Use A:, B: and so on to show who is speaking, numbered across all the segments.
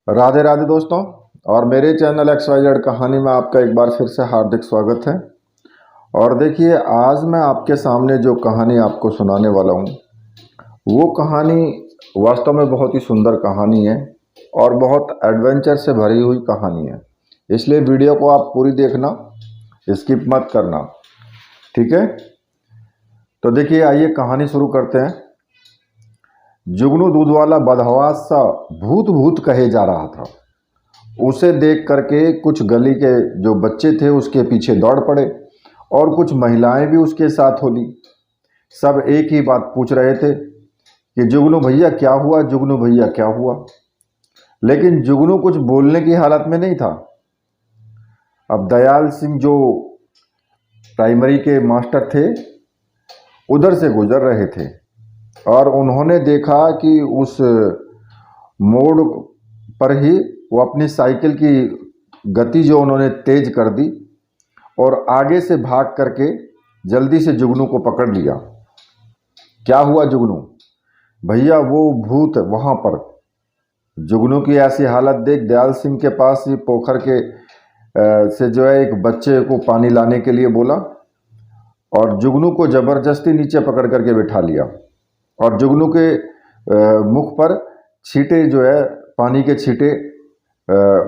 A: राधे राधे दोस्तों। और मेरे चैनल XYZ कहानी में आपका एक बार फिर से हार्दिक स्वागत है। और देखिए, आज मैं आपके सामने जो कहानी आपको सुनाने वाला हूँ वो कहानी वास्तव में बहुत ही सुंदर कहानी है और बहुत एडवेंचर से भरी हुई कहानी है। इसलिए वीडियो को आप पूरी देखना, स्किप मत करना, ठीक है। तो देखिए, आइए कहानी शुरू करते हैं। जुगनू दूध वाला बदहवास सा भूत भूत कहे जा रहा था। उसे देख करके कुछ गली के जो बच्चे थे उसके पीछे दौड़ पड़े और कुछ महिलाएं भी उसके साथ हो ली। सब एक ही बात पूछ रहे थे कि जुगनू भैया क्या हुआ, जुगनू भैया क्या हुआ। लेकिन जुगनू कुछ बोलने की हालत में नहीं था। अब दयाल सिंह जो प्राइमरी के मास्टर थे उधर से गुजर रहे थे और उन्होंने देखा कि उस मोड़ पर ही वो अपनी साइकिल की गति जो उन्होंने तेज कर दी और आगे से भाग करके जल्दी से जुगनू को पकड़ लिया। क्या हुआ जुगनू भैया? वो भूत वहां पर। जुगनू की ऐसी हालत देख दयाल सिंह के पास ही पोखर के से जो है एक बच्चे को पानी लाने के लिए बोला और जुगनू को जबरदस्ती नीचे पकड़ करके बिठा लिया और जुगनू के मुख पर छींटे जो है पानी के छींटे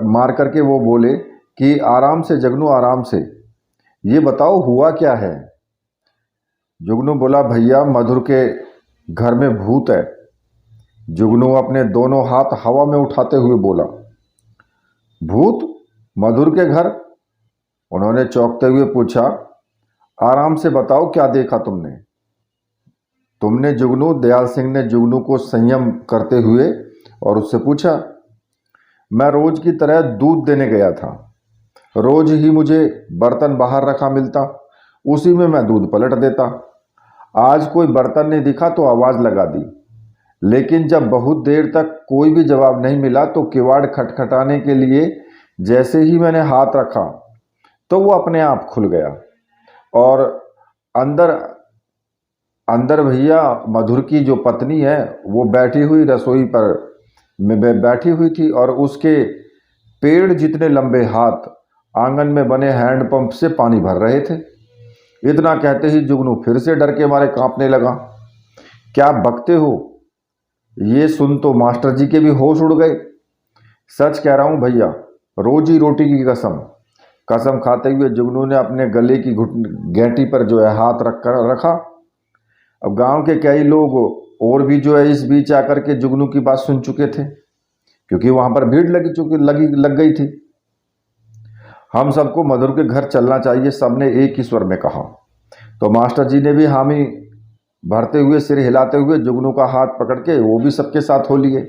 A: मार करके वो बोले कि आराम से जुगनू, आराम से, ये बताओ हुआ क्या है। जुगनू बोला, भैया मधुर के घर में भूत है। जुगनू अपने दोनों हाथ हवा में उठाते हुए बोला, भूत? मधुर के घर? उन्होंने चौंकते हुए पूछा, आराम से बताओ क्या देखा तुमने जुगनू? दयाल सिंह ने जुगनू को संयम करते हुए और उससे पूछा, मैं रोज की तरह दूध देने गया था। रोज ही मुझे बर्तन बाहर रखा मिलता, उसी में मैं दूध पलट देता। आज कोई बर्तन नहीं दिखा तो आवाज़ लगा दी, लेकिन जब बहुत देर तक कोई भी जवाब नहीं मिला तो किवाड़ खटखटाने के लिए जैसे ही मैंने हाथ रखा तो वो अपने आप खुल गया और अंदर अंदर भैया मधुर की जो पत्नी है वो बैठी हुई रसोई पर में बैठी हुई थी और उसके पेड़ जितने लंबे हाथ आंगन में बने हैंडपंप से पानी भर रहे थे। इतना कहते ही जुगनू फिर से डर के मारे कांपने लगा। क्या बकते हो? ये सुन तो मास्टर जी के भी होश उड़ गए। सच कह रहा हूं भैया, रोजी रोटी की कसम खाते हुए जुगनू ने अपने गले की गेंटी पर जो है हाथ रखा। अब गांव के कई लोग और भी जो है इस बीच आकर के जुगनू की बात सुन चुके थे, क्योंकि वहां पर भीड़ लग गई थी। हम सबको मधुर के घर चलना चाहिए, सबने एक ही स्वर में कहा। तो मास्टर जी ने भी हामी भरते हुए, सिर हिलाते हुए जुगनू का हाथ पकड़ के वो भी सबके साथ हो लिए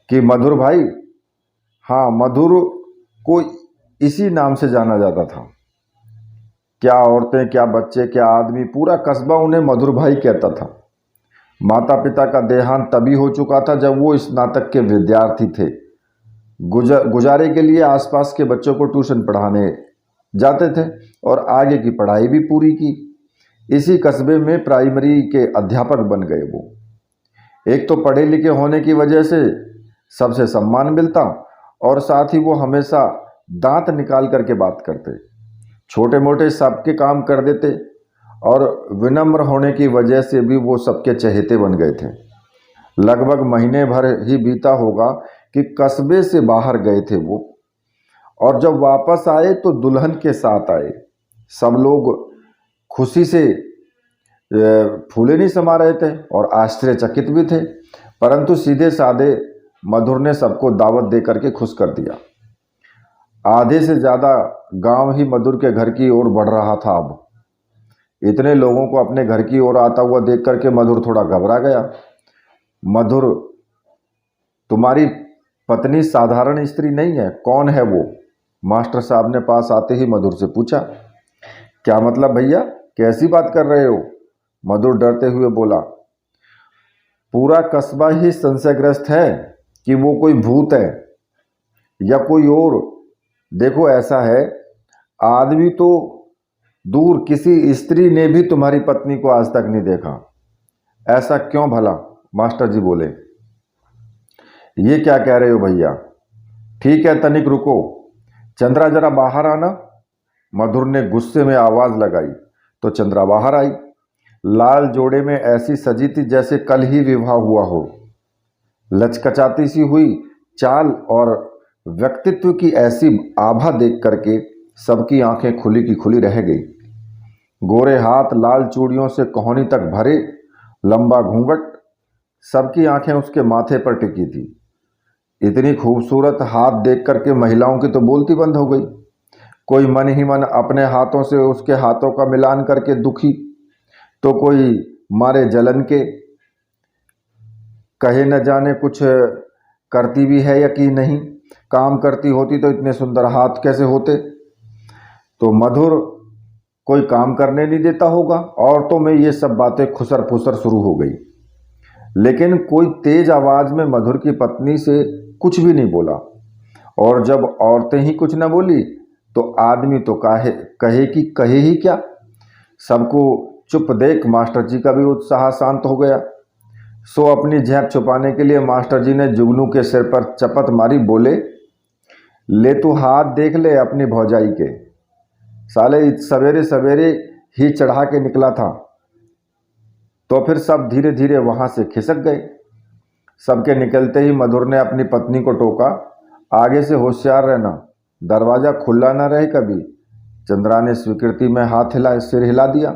A: कि मधुर भाई, हाँ, मधुर को इसी नाम से जाना जाता था। क्या औरतें, क्या बच्चे, क्या आदमी, पूरा कस्बा उन्हें मधुर भाई कहता था। माता पिता का देहांत तभी हो चुका था जब वो स्नातक के विद्यार्थी थे। गुजारे के लिए आसपास के बच्चों को ट्यूशन पढ़ाने जाते थे और आगे की पढ़ाई भी पूरी की। इसी कस्बे में प्राइमरी के अध्यापक बन गए वो। एक तो पढ़े लिखे होने की वजह से सबसे सम्मान मिलता और साथ ही वो हमेशा दांत निकाल करके बात करते, छोटे मोटे सबके काम कर देते और विनम्र होने की वजह से भी वो सबके चहेते बन गए थे। लगभग महीने भर ही बीता होगा कि कस्बे से बाहर गए थे वो, और जब वापस आए तो दुल्हन के साथ आए। सब लोग खुशी से फूले नहीं समा रहे थे और आश्चर्यचकित भी थे, परंतु सीधे साधे मधुर ने सबको दावत दे करके खुश कर दिया। आधे से ज़्यादा गांव ही मधुर के घर की ओर बढ़ रहा था। अब इतने लोगों को अपने घर की ओर आता हुआ देख करके मधुर थोड़ा घबरा गया। मधुर, तुम्हारी पत्नी साधारण स्त्री नहीं है, कौन है वो? मास्टर साहब ने पास आते ही मधुर से पूछा। क्या मतलब भैया, कैसी बात कर रहे हो? मधुर डरते हुए बोला, पूरा कस्बा ही संशयग्रस्त है कि वो कोई भूत है या कोई और। देखो ऐसा है, आदमी तो दूर, किसी स्त्री ने भी तुम्हारी पत्नी को आज तक नहीं देखा। ऐसा क्यों भला? मास्टर जी बोले, ये क्या कह रहे हो भैया? ठीक है, तनिक रुको, चंद्रा जरा बाहर आना। मधुर ने गुस्से में आवाज लगाई तो चंद्रा बाहर आई। लाल जोड़े में ऐसी सजी थी जैसे कल ही विवाह हुआ हो। लचकचाती सी हुई चाल और व्यक्तित्व की ऐसी आभा देख करके सबकी आंखें खुली की खुली रह गई। गोरे हाथ लाल चूड़ियों से कोहनी तक भरे, लंबा घूंघट, सबकी आंखें उसके माथे पर टिकी थी। इतनी खूबसूरत हाथ देख करके महिलाओं की तो बोलती बंद हो गई। कोई मन ही मन अपने हाथों से उसके हाथों का मिलान करके दुखी, तो कोई मारे जलन के, कहे न जाने कुछ करती भी है या कि नहीं, काम करती होती तो इतने सुंदर हाथ कैसे होते। तो मधुर कोई काम करने नहीं देता होगा। औरतों में ये सब बातें खुसर फुसर शुरू हो गई। लेकिन कोई तेज आवाज में मधुर की पत्नी से कुछ भी नहीं बोला। और जब औरतें ही कुछ न बोली तो आदमी तो कहे कि कहे ही क्या। सबको चुप देख मास्टर जी का भी उत्साह शांत हो गया। सो अपनी झेप छुपाने के लिए मास्टर जी ने जुगनू के सिर पर चपत मारी, बोले, ले तू हाथ देख ले अपनी भौजाई के, साले सवेरे सवेरे ही चढ़ा के निकला था। तो फिर सब धीरे धीरे वहां से खिसक गए। सबके निकलते ही मधुर ने अपनी पत्नी को टोका, आगे से होशियार रहना, दरवाजा खुला ना रहे कभी। चंद्रा ने स्वीकृति में सिर हिला दिया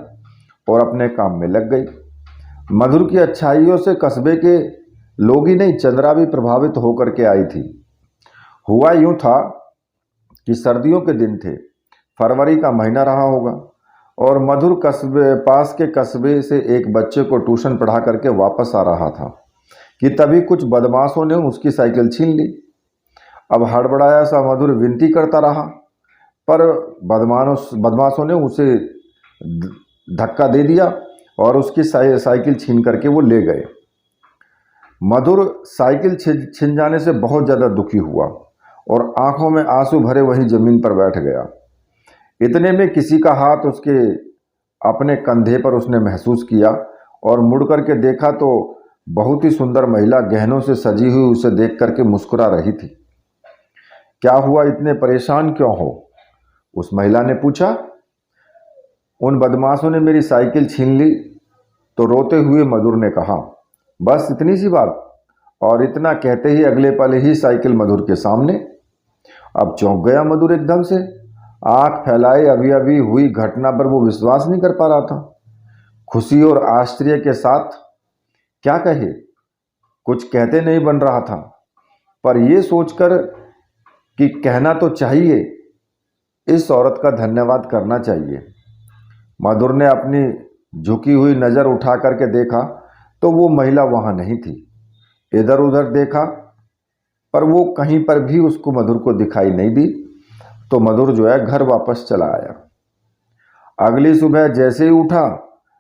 A: और अपने काम में लग गई। मधुर की अच्छाइयों से कस्बे के लोग ही नहीं, चंद्रा भी प्रभावित होकर के आई थी। हुआ यूं था कि सर्दियों के दिन थे, फरवरी का महीना रहा होगा, और मधुर पास के कस्बे से एक बच्चे को ट्यूशन पढ़ा करके वापस आ रहा था कि तभी कुछ बदमाशों ने उसकी साइकिल छीन ली। अब हड़बड़ाया सा मधुर विनती करता रहा, पर बदमाशों ने उसे धक्का दे दिया और उसकी साइकिल छीन करके वो ले गए। मधुर साइकिल छिन जाने से बहुत ज़्यादा दुखी हुआ और आंखों में आंसू भरे वहीं जमीन पर बैठ गया। इतने में किसी का हाथ उसके अपने कंधे पर उसने महसूस किया और मुड़ करके देखा तो बहुत ही सुंदर महिला गहनों से सजी हुई उसे देख करके मुस्कुरा रही थी। क्या हुआ, इतने परेशान क्यों हो? उस महिला ने पूछा। उन बदमाशों ने मेरी साइकिल छीन ली, तो रोते हुए मधुर ने कहा, बस इतनी सी बात। और इतना कहते ही अगले पल ही साइकिल मधुर के सामने। अब चौंक गया मधुर एकदम से, आंख फैलाए अभी अभी हुई घटना पर वो विश्वास नहीं कर पा रहा था। खुशी और आश्चर्य के साथ क्या कहे, कुछ कहते नहीं बन रहा था, पर यह सोचकर कि कहना तो चाहिए, इस औरत का धन्यवाद करना चाहिए। मधुर ने अपनी झुकी हुई नज़र उठा करके देखा तो वो महिला वहाँ नहीं थी। इधर उधर देखा पर वो कहीं पर भी उसको मधुर को दिखाई नहीं दी। तो मधुर जो है घर वापस चला आया। अगली सुबह जैसे ही उठा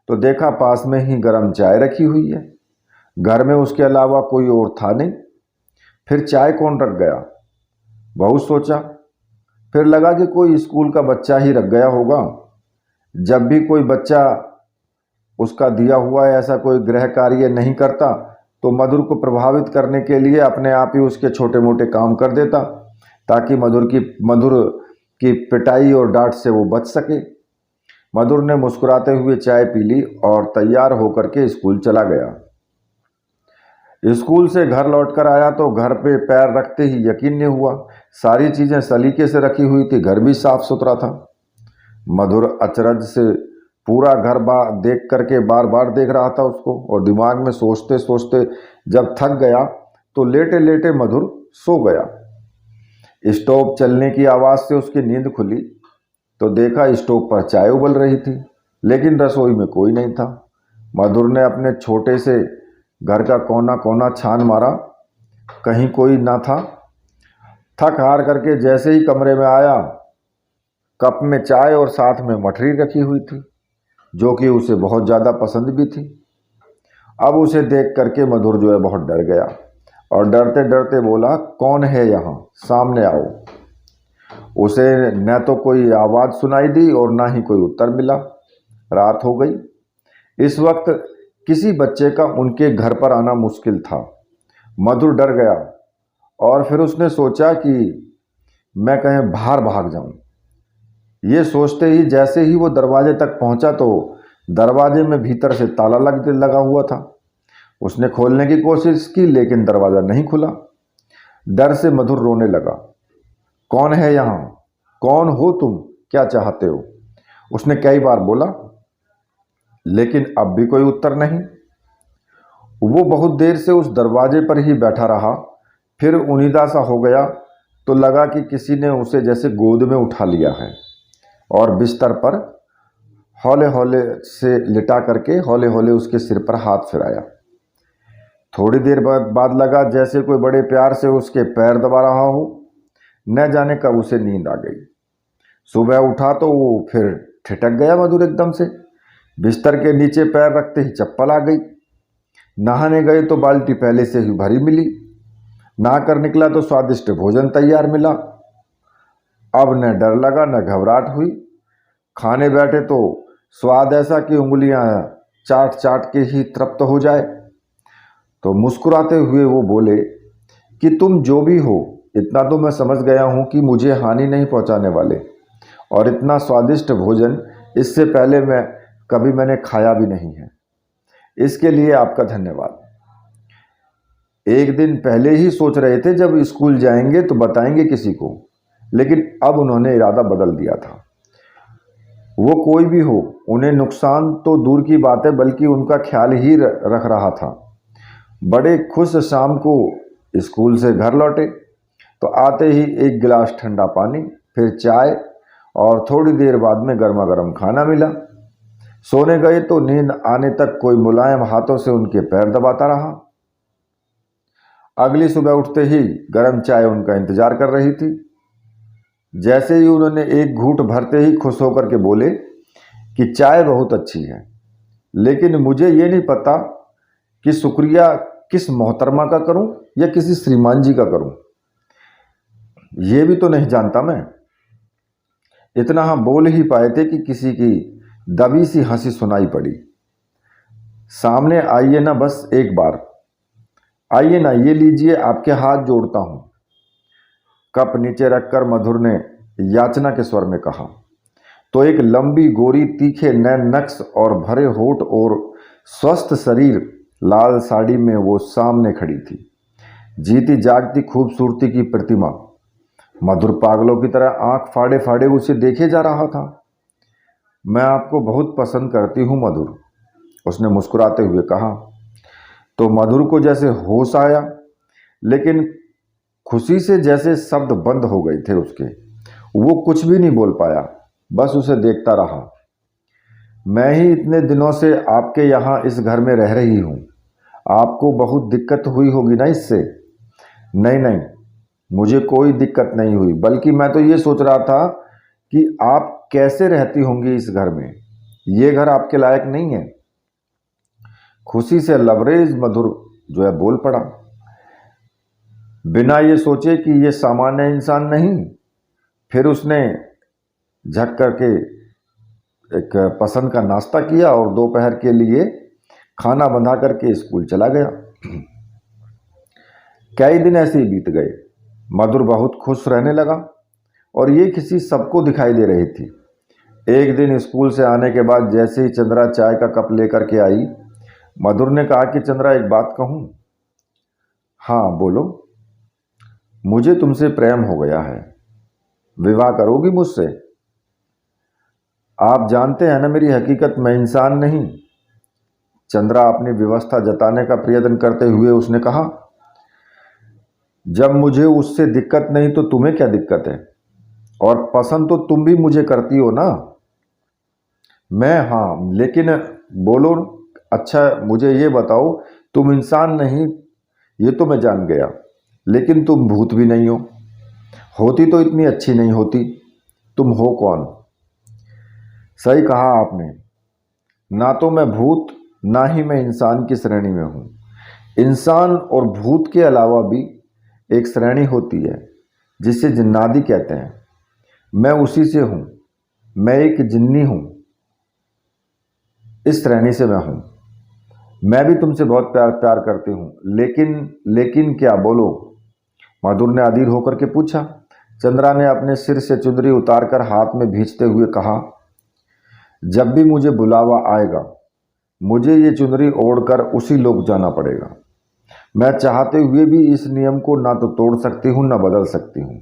A: तो देखा पास में ही गर्म चाय रखी हुई है। घर में उसके अलावा कोई और था नहीं। फिर चाय कौन रख गया, बहुत सोचा। फिर लगा कि कोई स्कूल का बच्चा ही रख गया होगा। जब भी कोई बच्चा उसका दिया हुआ ऐसा कोई गृह कार्य नहीं करता तो मधुर को प्रभावित करने के लिए अपने आप ही उसके छोटे मोटे काम कर देता, ताकि मधुर की पिटाई और डांट से वो बच सके। मधुर ने मुस्कुराते हुए चाय पी ली और तैयार होकर के स्कूल चला गया। स्कूल से घर लौटकर आया तो घर पे पैर रखते ही यकीन नहीं हुआ, सारी चीज़ें सलीके से रखी हुई थी, घर भी साफ सुथरा था। मधुर अचरज से पूरा घर देख करके बार बार देख रहा था उसको, और दिमाग में सोचते सोचते जब थक गया तो लेटे लेटे मधुर सो गया। स्टोव चलने की आवाज़ से उसकी नींद खुली तो देखा स्टोव पर चाय उबल रही थी, लेकिन रसोई में कोई नहीं था। मधुर ने अपने छोटे से घर का कोना कोना छान मारा, कहीं कोई ना था। थक हार करके जैसे ही कमरे में आया, कप में चाय और साथ में मठरी रखी हुई थी, जो कि उसे बहुत ज़्यादा पसंद भी थी। अब उसे देख करके मधुर जो है बहुत डर गया और डरते डरते बोला, कौन है यहाँ, सामने आओ। उसे न तो कोई आवाज़ सुनाई दी और ना ही कोई उत्तर मिला। रात हो गई। इस वक्त किसी बच्चे का उनके घर पर आना मुश्किल था। मधुर डर गया और फिर उसने सोचा कि मैं कहीं बाहर भाग जाऊं। ये सोचते ही जैसे ही वो दरवाजे तक पहुंचा तो दरवाजे में भीतर से ताला लगा हुआ था। उसने खोलने की कोशिश की लेकिन दरवाज़ा नहीं खुला। डर से मधुर रोने लगा। कौन है यहाँ? कौन हो तुम? क्या चाहते हो? उसने कई बार बोला लेकिन अब भी कोई उत्तर नहीं। वो बहुत देर से उस दरवाजे पर ही बैठा रहा। फिर उनीदा सा हो गया तो लगा कि किसी ने उसे जैसे गोद में उठा लिया है और बिस्तर पर हौले हौले से लिटा करके हौले हौले उसके सिर पर हाथ फिराया। थोड़ी देर बाद लगा जैसे कोई बड़े प्यार से उसके पैर दबा रहा हो। न जाने कब उसे नींद आ गई। सुबह उठा तो वो फिर ठिठक गया मधुर एकदम से। बिस्तर के नीचे पैर रखते ही चप्पल आ गई। नहाने गए तो बाल्टी पहले से ही भरी मिली। नहाकर निकला तो स्वादिष्ट भोजन तैयार मिला। अब न डर लगा न घबराहट हुई। खाने बैठे तो स्वाद ऐसा कि उंगलियां चाट चाट के ही तृप्त हो जाए। तो मुस्कुराते हुए वो बोले कि तुम जो भी हो, इतना तो मैं समझ गया हूँ कि मुझे हानि नहीं पहुँचाने वाले, और इतना स्वादिष्ट भोजन इससे पहले मैंने खाया भी नहीं है। इसके लिए आपका धन्यवाद। एक दिन पहले ही सोच रहे थे जब स्कूल जाएंगे तो बताएंगे किसी को, लेकिन अब उन्होंने इरादा बदल दिया था। वो कोई भी हो, उन्हें नुकसान तो दूर की बात है बल्कि उनका ख्याल ही रख रहा था। बड़े खुश शाम को स्कूल से घर लौटे तो आते ही एक गिलास ठंडा पानी, फिर चाय और थोड़ी देर बाद में गर्मा गर्म खाना मिला। सोने गए तो नींद आने तक कोई मुलायम हाथों से उनके पैर दबाता रहा। अगली सुबह उठते ही गर्म चाय उनका इंतजार कर रही थी। जैसे ही उन्होंने एक घूंट भरते ही खुश होकर के बोले कि चाय बहुत अच्छी है, लेकिन मुझे ये नहीं पता कि शुक्रिया किस मोहतरमा का करूं या किसी श्रीमान जी का करूं। ये भी तो नहीं जानता मैं। इतना हम बोल ही पाए थे कि किसी की दबी सी हंसी सुनाई पड़ी। सामने आइए ना, बस एक बार आइए ना, ये लीजिए, आपके हाथ जोड़ता हूं। कप नीचे रखकर मधुर ने याचना के स्वर में कहा तो एक लंबी गोरी, तीखे नैन नक्श और भरे होठ और स्वस्थ शरीर, लाल साड़ी में वो सामने खड़ी थी, जीती जागती खूबसूरती की प्रतिमा। मधुर पागलों की तरह आंख फाड़े फाड़े उसे देखे जा रहा था। मैं आपको बहुत पसंद करती हूँ मधुर, उसने मुस्कुराते हुए कहा। तो मधुर को जैसे होश आया, लेकिन खुशी से जैसे शब्द बंद हो गए थे उसके। वो कुछ भी नहीं बोल पाया, बस उसे देखता रहा। मैं ही इतने दिनों से आपके यहाँ इस घर में रह रही हूँ, आपको बहुत दिक्कत हुई होगी ना इससे? नहीं नहीं, मुझे कोई दिक्कत नहीं हुई, बल्कि मैं तो ये सोच रहा था कि आप कैसे रहती होंगी इस घर में। ये घर आपके लायक नहीं है। खुशी से लबरेज मधुर जो है बोल पड़ा, बिना ये सोचे कि ये सामान्य इंसान नहीं। फिर उसने झक करके एक पसंद का नाश्ता किया और दोपहर के लिए खाना बंधा करके स्कूल चला गया। कई दिन ऐसे ही बीत गए। मधुर बहुत खुश रहने लगा और ये किसी सबको दिखाई दे रही थी। एक दिन स्कूल से आने के बाद जैसे ही चंद्रा चाय का कप लेकर के आई, मधुर ने कहा कि चंद्रा, एक बात कहूं? हाँ बोलो। मुझे तुमसे प्रेम हो गया है, विवाह करोगी मुझसे? आप जानते हैं ना मेरी हकीकत, मैं इंसान नहीं। चंद्रा अपनी व्यवस्था जताने का प्रयत्न करते हुए उसने कहा, जब मुझे उससे दिक्कत नहीं तो तुम्हें क्या दिक्कत है? और पसंद तो तुम भी मुझे करती हो ना? मैं, हाँ, लेकिन बोलो। अच्छा मुझे ये बताओ, तुम इंसान नहीं ये तो मैं जान गया, लेकिन तुम भूत भी नहीं हो। होती तो इतनी अच्छी नहीं होती। तुम हो कौन? सही कहा आपने, ना तो मैं भूत ना ही मैं इंसान की श्रेणी में हूँ। इंसान और भूत के अलावा भी एक श्रेणी होती है जिसे जिन्नादी कहते हैं। मैं उसी से हूँ। मैं एक जिन्नी हूँ, इस श्रेणी से मैं हूँ। मैं भी तुमसे बहुत प्यार प्यार करती हूँ, लेकिन क्या बोलो? मधुर ने अधीर होकर के पूछा। चंद्रा ने अपने सिर से चुनरी उतारकर हाथ में भींचते हुए कहा, जब भी मुझे बुलावा आएगा मुझे ये चुनरी ओढ़कर उसी लोक जाना पड़ेगा। मैं चाहते हुए भी इस नियम को ना तो तोड़ सकती हूँ ना बदल सकती हूँ।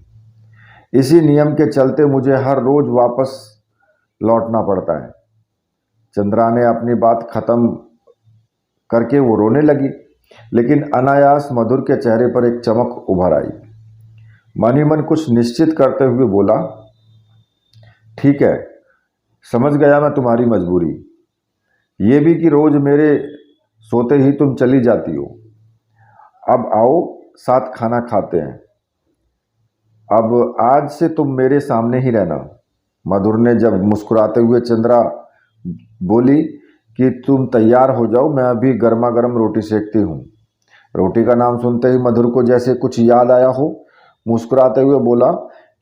A: इसी नियम के चलते मुझे हर रोज वापस लौटना पड़ता है। चंद्रा ने अपनी बात खत्म करके वो रोने लगी, लेकिन अनायास मधुर के चेहरे पर एक चमक उभर आई। मन ही मन कुछ निश्चित करते हुए बोला, ठीक है, समझ गया मैं तुम्हारी मजबूरी, ये भी कि रोज मेरे सोते ही तुम चली जाती हो। अब आओ साथ खाना खाते हैं। अब आज से तुम मेरे सामने ही रहना। मधुर ने जब मुस्कुराते हुए चंद्रा बोली कि तुम तैयार हो जाओ, मैं अभी गर्मा गर्म रोटी सेकती हूँ। रोटी का नाम सुनते ही मधुर को जैसे कुछ याद आया हो, मुस्कुराते हुए बोला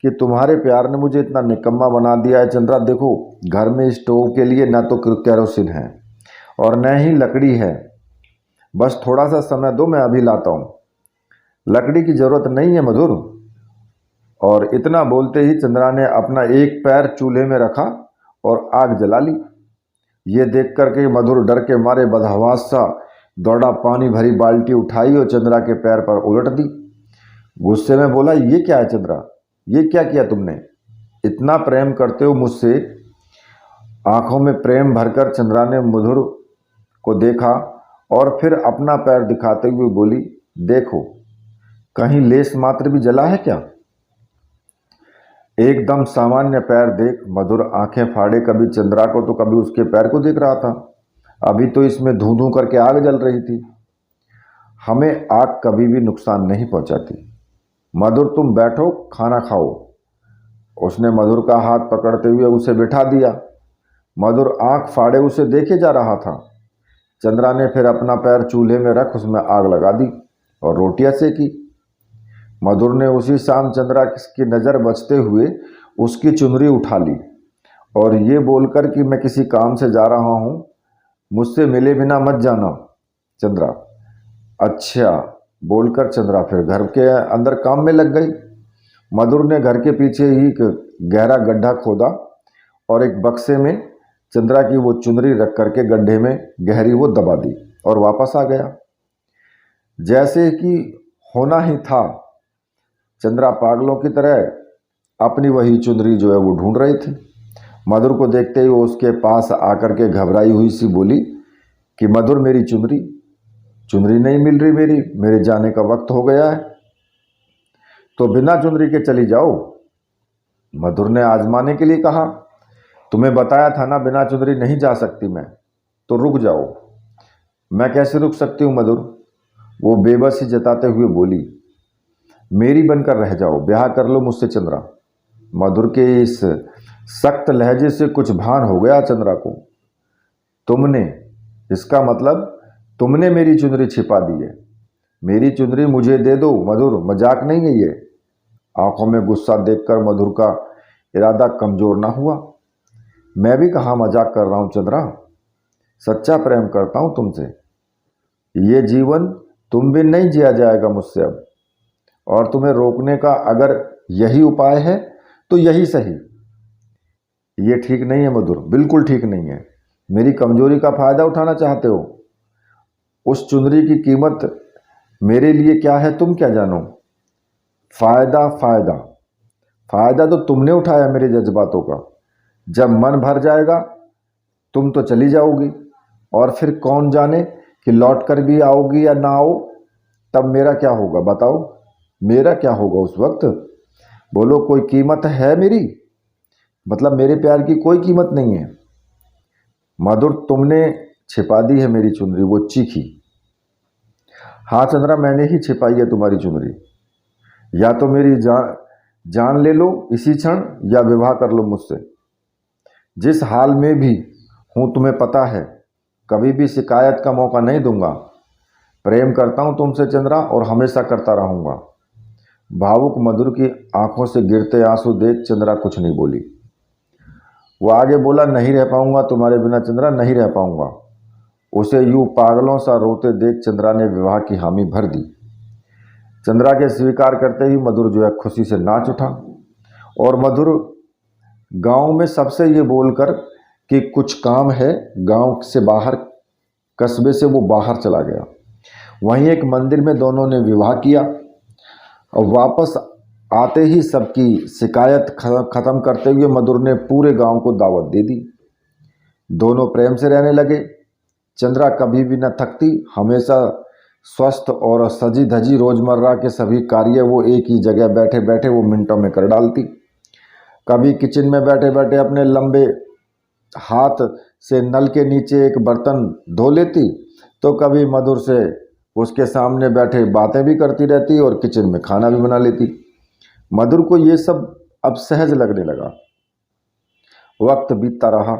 A: कि तुम्हारे प्यार ने मुझे इतना निकम्मा बना दिया है चंद्रा। देखो, घर में स्टोव के लिए न तो केरोसिन है और न ही लकड़ी है। बस थोड़ा सा समय दो, मैं अभी लाता हूँ। लकड़ी की जरूरत नहीं है मधुर। और इतना बोलते ही चंद्रा ने अपना एक पैर चूल्हे में रखा और आग जला ली। ये देख करके मधुर डर के मारे बदहवास सा दौड़ा, पानी भरी बाल्टी उठाई और चंद्रा के पैर पर उलट दी। गुस्से में बोला, ये क्या है चंद्रा, ये क्या किया तुमने? इतना प्रेम करते हो मुझसे? आंखों में प्रेम भरकर चंद्रा ने मधुर को देखा और फिर अपना पैर दिखाते हुए बोली, देखो, कहीं लेस मात्र भी जला है क्या? एकदम सामान्य पैर देख मधुर आंखें फाड़े कभी चंद्रा को तो कभी उसके पैर को देख रहा था। अभी तो इसमें धू धू करके आग जल रही थी। हमें आग कभी भी नुकसान नहीं पहुंचाती। मधुर, तुम बैठो, खाना खाओ। उसने मधुर का हाथ पकड़ते हुए उसे बिठा दिया। मधुर आंख फाड़े उसे देखे जा रहा था। चंद्रा ने फिर अपना पैर चूल्हे में रख उसमें आग लगा दी और रोटियां सेकी। मधुर ने उसी शाम चंद्रा की नज़र बचते हुए उसकी चुनरी उठा ली और ये बोलकर कि मैं किसी काम से जा रहा हूँ, मुझसे मिले बिना मत जाना। चंद्रा अच्छा बोलकर चंद्रा फिर घर के अंदर काम में लग गई। मधुर ने घर के पीछे ही एक गहरा गड्ढा खोदा और एक बक्से में चंद्रा की वो चुनरी रख करके गड्ढे में गहरी वो दबा दी और वापस आ गया। जैसे कि होना ही था, चंद्रा पागलों की तरह अपनी वही चुनरी जो है वो ढूंढ रही थी। मधुर को देखते ही वो उसके पास आकर के घबराई हुई सी बोली कि मधुर, मेरी चुनरी चुनरी नहीं मिल रही, मेरे जाने का वक्त हो गया है। तो बिना चुनरी के चली जाओ। मधुर ने आजमाने के लिए कहा, तुम्हें बताया था ना बिना चुनरी नहीं जा सकती मैं, तो रुक जाओ। मैं कैसे रुक सकती हूँ मधुर? वो बेबसी जताते हुए बोली, मेरी बनकर रह जाओ, ब्याह कर लो मुझसे चंद्रा। मधुर के इस सख्त लहजे से कुछ भान हो गया चंद्रा को। तुमने, इसका मतलब तुमने मेरी चुनरी छिपा दी है। मेरी चुनरी मुझे दे दो मधुर, मजाक नहीं है ये। आंखों में गुस्सा देखकर मधुर का इरादा कमजोर ना हुआ। मैं भी कहाँ मजाक कर रहा हूँ चंद्रा, सच्चा प्रेम करता हूँ तुमसे। ये जीवन तुम भी नहीं जिया जाएगा मुझसे अब। और तुम्हें रोकने का अगर यही उपाय है तो यही सही। ये ठीक नहीं है मधुर, बिल्कुल ठीक नहीं है। मेरी कमजोरी का फायदा उठाना चाहते हो। उस चुनरी की कीमत मेरे लिए क्या है तुम क्या जानो। फायदा फायदा फायदा तो तुमने उठाया मेरे जज्बातों का। जब मन भर जाएगा तुम तो चली जाओगी और फिर कौन जाने कि लौट कर भी आओगी या ना आओ। तब मेरा क्या होगा बताओ, मेरा क्या होगा उस वक्त? बोलो, कोई कीमत है मेरी? मतलब मेरे प्यार की कोई कीमत नहीं है। मधुर, तुमने छिपा दी है मेरी चुनरी। वो चीखी। हाँ चंद्रा, मैंने ही छिपाई है तुम्हारी चुनरी। या तो मेरी जान ले लो इसी क्षण या विवाह कर लो मुझसे। जिस हाल में भी हूँ तुम्हें पता है, कभी भी शिकायत का मौका नहीं दूंगा। प्रेम करता हूँ तुमसे चंद्रा और हमेशा करता रहूँगा। भावुक मधुर की आंखों से गिरते आंसू देख चंद्रा कुछ नहीं बोली। वो आगे बोला, नहीं रह पाऊंगा तुम्हारे बिना चंद्रा, नहीं रह पाऊंगा। उसे यूं पागलों सा रोते देख चंद्रा ने विवाह की हामी भर दी। चंद्रा के स्वीकार करते ही मधुर जो है खुशी से नाच उठा और मधुर गांव में सबसे ये बोलकर कि कुछ काम है, गांव से बाहर, कस्बे से वो बाहर चला गया। वहीं एक मंदिर में दोनों ने विवाह किया और वापस आते ही सबकी शिकायत खत्म करते हुए मधुर ने पूरे गांव को दावत दे दी। दोनों प्रेम से रहने लगे। चंद्रा कभी भी न थकती, हमेशा स्वस्थ और सजी धजी रोजमर्रा के सभी कार्य वो एक ही जगह बैठे बैठे वो मिनटों में कर डालती। कभी किचन में बैठे बैठे अपने लंबे हाथ से नल के नीचे एक बर्तन धो लेती, तो कभी मधुर से उसके सामने बैठे बातें भी करती रहती और किचन में खाना भी बना लेती। मधुर को ये सब अब सहज लगने लगा। वक्त बीतता रहा,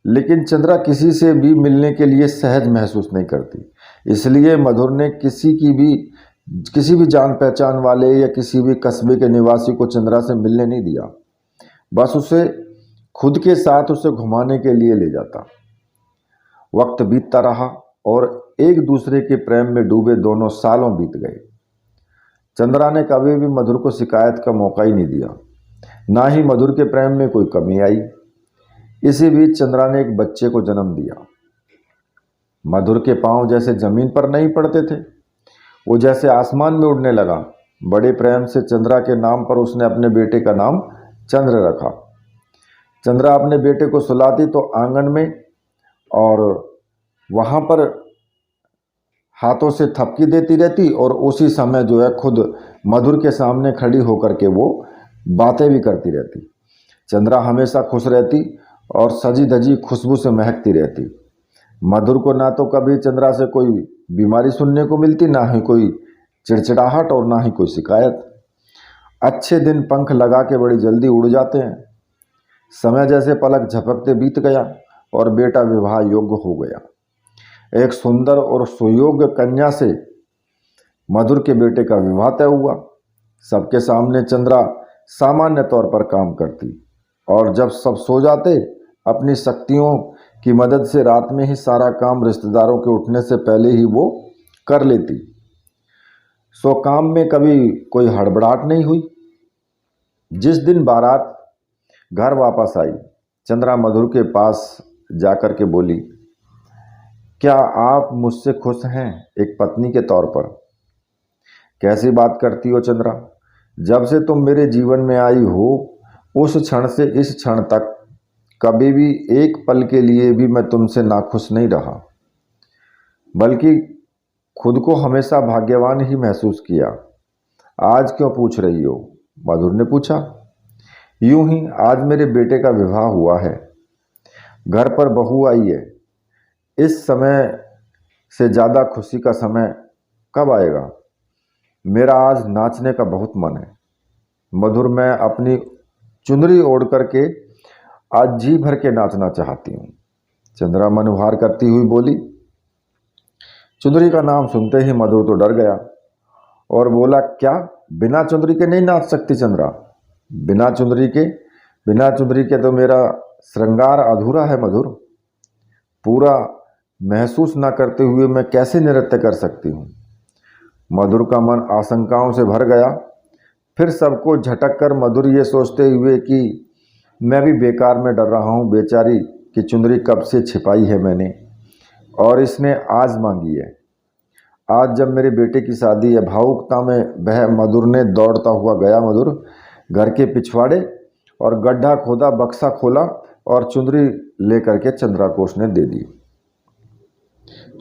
A: लेकिन चंद्रा किसी से भी मिलने के लिए सहज महसूस नहीं करती। इसलिए मधुर ने किसी भी जान पहचान वाले या किसी भी कस्बे के निवासी को चंद्रा से मिलने नहीं दिया। बस उसे खुद के साथ उसे घुमाने के लिए ले जाता। वक्त बीतता रहा और एक दूसरे के प्रेम में डूबे दोनों सालों बीत गए। चंद्रा ने कभी भी मधुर को शिकायत का मौका ही नहीं दिया, ना ही मधुर के प्रेम में कोई कमी आई। इसी बीच चंद्रा ने एक बच्चे को जन्म दिया। मधुर के पांव जैसे जमीन पर नहीं पड़ते थे, वो जैसे आसमान में उड़ने लगा। बड़े प्रेम से चंद्रा के नाम पर उसने अपने बेटे का नाम चंद्र रखा। चंद्रा अपने बेटे को सुलाती तो आंगन में और वहाँ पर हाथों से थपकी देती रहती और उसी समय जो है खुद मधुर के सामने खड़ी होकर के वो बातें भी करती रहती। चंद्रा हमेशा खुश रहती और सजी धजी खुशबू से महकती रहती। मधुर को ना तो कभी चंद्रा से कोई बीमारी सुनने को मिलती, ना ही कोई चिड़चिड़ाहट और ना ही कोई शिकायत। अच्छे दिन पंख लगा के बड़ी जल्दी उड़ जाते हैं। समय जैसे पलक झपकते बीत गया और बेटा विवाह योग्य हो गया। एक सुंदर और सुयोग्य कन्या से मधुर के बेटे का विवाह तय हुआ। सबके सामने चंद्रा सामान्य तौर पर काम करती और जब सब सो जाते अपनी शक्तियों की मदद से रात में ही सारा काम रिश्तेदारों के उठने से पहले ही वो कर लेती। सो काम में कभी कोई हड़बड़ाहट नहीं हुई। जिस दिन बारात घर वापस आई, चंद्रा मधुर के पास जाकर के बोली, क्या आप मुझसे खुश हैं एक पत्नी के तौर पर? कैसी बात करती हो चंद्रा, जब से तुम मेरे जीवन में आई हो उस क्षण से इस क्षण तक कभी भी एक पल के लिए भी मैं तुमसे नाखुश नहीं रहा, बल्कि खुद को हमेशा भाग्यवान ही महसूस किया। आज क्यों पूछ रही हो? मधुर ने पूछा। यूं ही, आज मेरे बेटे का विवाह हुआ है, घर पर बहू आई है। इस समय से ज़्यादा खुशी का समय कब आएगा? मेरा आज नाचने का बहुत मन है मधुर, मैं अपनी चुनरी ओढ़ करके आज जी भर के नाचना चाहती हूँ। चंद्रा मन उभार करती हुई बोली। चुनरी का नाम सुनते ही मधुर तो डर गया और बोला, क्या बिना चुनरी के नहीं नाच सकती चंद्रा? बिना चुनरी के तो मेरा श्रृंगार अधूरा है मधुर। पूरा महसूस ना करते हुए मैं कैसे नृत्य कर सकती हूँ? मधुर का मन आशंकाओं से भर गया। फिर सबको झटक कर मधुर ये सोचते हुए कि मैं भी बेकार में डर रहा हूँ, बेचारी की चुनरी कब से छिपाई है मैंने और इसने आज मांगी है। आज जब मेरे बेटे की शादी है। भावुकता में वह मधुर ने दौड़ता हुआ गया। मधुर घर के पिछवाड़े और गड्ढा खोदा, बक्सा खोला और चुनरी लेकर के चंद्रा को उसने दे दी।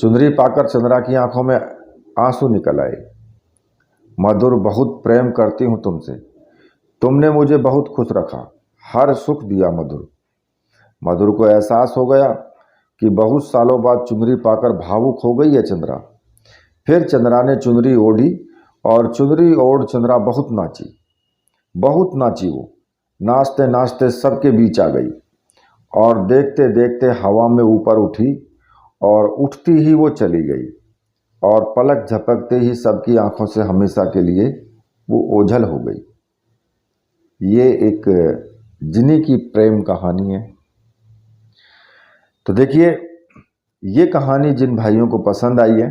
A: चुनरी पाकर चंद्रा की आंखों में आंसू निकल आए। मधुर, बहुत प्रेम करती हूँ तुमसे, तुमने मुझे बहुत खुश रखा, हर सुख दिया मधुर। मधुर को एहसास हो गया कि बहुत सालों बाद चुनरी पाकर भावुक हो गई है चंद्रा। फिर चंद्रा ने चुनरी ओढ़ी और चुनरी ओढ़ चंद्रा बहुत नाची। वो नाचते नाचते सबके बीच आ गई और देखते देखते हवा में ऊपर उठी और उठती ही वो चली गई और पलक झपकते ही सबकी आंखों से हमेशा के लिए वो ओझल हो गई। ये एक जिनी की प्रेम कहानी है। तो देखिए, ये कहानी जिन भाइयों को पसंद आई है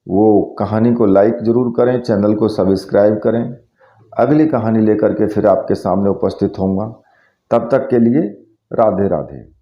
A: वो कहानी को लाइक ज़रूर करें, चैनल को सब्सक्राइब करें। अगली कहानी लेकर के फिर आपके सामने उपस्थित होऊंगा। तब तक के लिए राधे राधे।